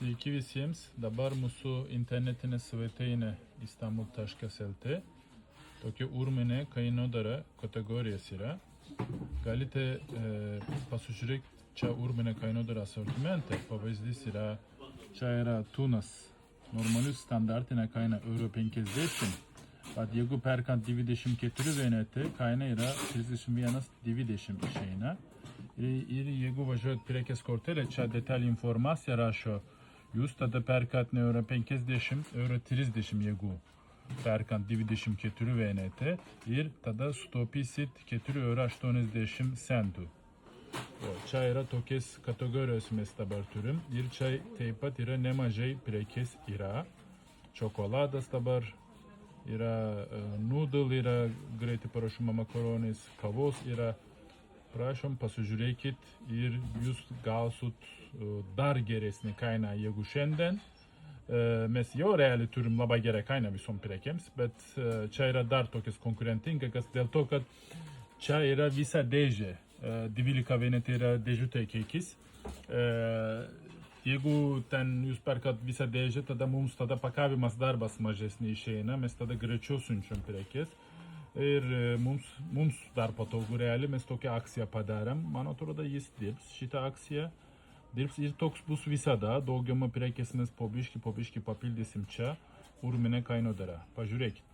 Sveiki visiems. Dabar mūsų internetinė svetainė istanbul.lt. Tokia urminė kainodara kategorijos yra. Galite pasižiūrėti čia urminė kainodara asortimentą. Pavyzdys yra, čia yra tunas. Normalius standartinė kaina €50. Bet jeigu perkant 24 vienetį, kaina yra 31,20 išeina. Ir jeigu važiuojat prekės kortelę, čia detalį informaciją rašo, jūs tada perkat ne €50, €30 jeigu perkant 24 vienetį ir tada sutaupysit €4,80. Čia yra tokias kategorijos mes dabar turim ir čia taip pat yra nemažai prekės yra. Čokoladas dabar yra, noodle yra, greitai parašoma makaronais, kavos yra. Prašom, pasižiūrėkit ir jūs gausit dar geresnį kainą, jeigu šiandien. Mes jau realiai turim labai gerą kainą visom prekėms, bet čia yra dar tokias konkurentingas dėl to, kad čia yra visa dėžė. 12 vienetai yra dėžutė kiekis. Jeigu ten jūs perkat visą dėžę, tada mums pakavimas darbas mažesnį išeina, mes tada greičiau siunčiam prekės. Ir mums dar patogu realiai, mes tokią akciją padarėm, man atrodo, jis dirbs, šitą akciją dirbs ir toks bus visada, daugiau prekės mes po biškį papildysim čia, urminė kainodara. Pažiūrėkit.